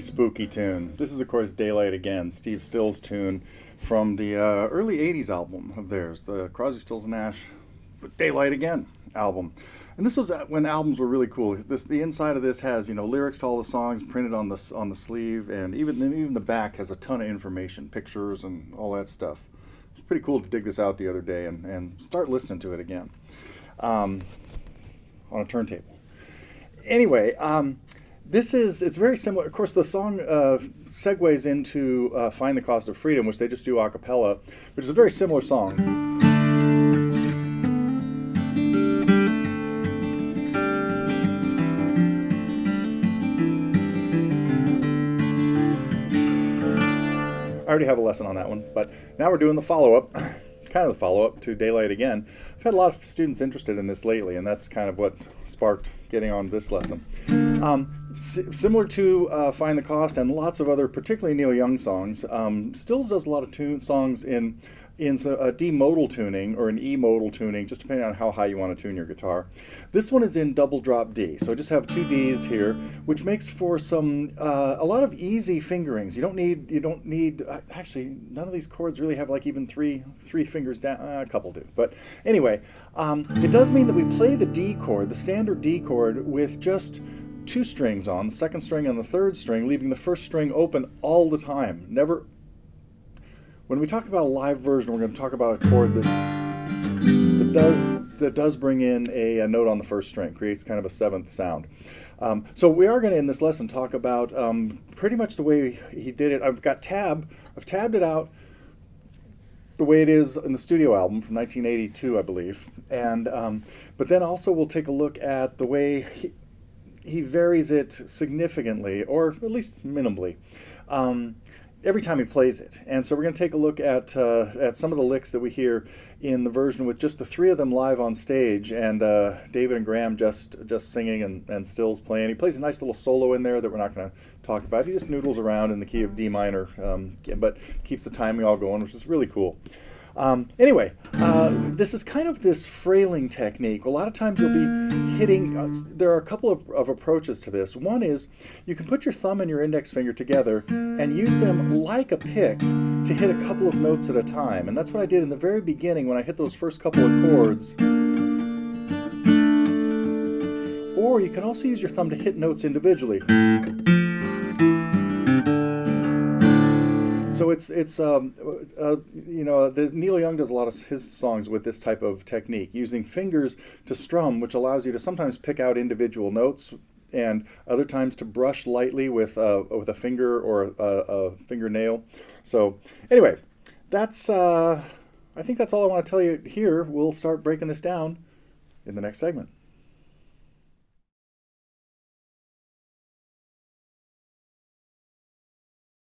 spooky tune. This is, of course, Daylight Again, Steve Still's tune from the early 80s album of theirs, the Crosby, Stills, Nash Daylight Again album. And this was when albums were really cool. The inside of this has, lyrics to all the songs printed on the sleeve, and even the back has a ton of information, pictures and all that stuff. It's pretty cool to dig this out the other day and start listening to it again on a turntable. Anyway, it's very similar. Of course, the song segues into Find the Cost of Freedom, which they just do a cappella, which is a very similar song. I already have a lesson on that one, but now we're doing the follow-up, kind of the follow-up to Daylight Again. I've had a lot of students interested in this lately, and that's kind of what sparked getting on this lesson. Similar to Find the Cost and lots of other, particularly Neil Young songs, Stills does a lot of songs in a D modal tuning or an E modal tuning, just depending on how high you want to tune your guitar. This one is in double drop D, so I just have two Ds here, which makes for a lot of easy fingerings. You don't need. Actually, none of these chords really have like even three fingers down. A couple do, but anyway, it does mean that we play the D chord, the standard D chord, with just two strings on, the second string and the third string, leaving the first string open all the time. Never. When we talk about a live version, we're going to talk about a chord that does bring in a note on the first string, creates kind of a seventh sound. So we are going to, in this lesson, talk about pretty much the way he did it. I've tabbed it out the way it is in the studio album from 1982, I believe. And but then also we'll take a look at the way he varies it significantly, or at least minimally, every time he plays it. And so we're going to take a look at some of the licks that we hear in the version with just the three of them live on stage, and David and Graham just singing and Stills playing. He plays a nice little solo in there that we're not going to talk about. He just noodles around in the key of D minor, but keeps the timing all going, which is really cool. Anyway, this is kind of this frailing technique. A lot of times you'll be hitting, there are a couple of approaches to this. One is you can put your thumb and your index finger together and use them like a pick to hit a couple of notes at a time. And that's what I did in the very beginning when I hit those first couple of chords. Or you can also use your thumb to hit notes individually. So Neil Young does a lot of his songs with this type of technique, using fingers to strum, which allows you to sometimes pick out individual notes, and other times to brush lightly with a finger or a fingernail. So anyway, I think that's all I want to tell you here. We'll start breaking this down in the next segment.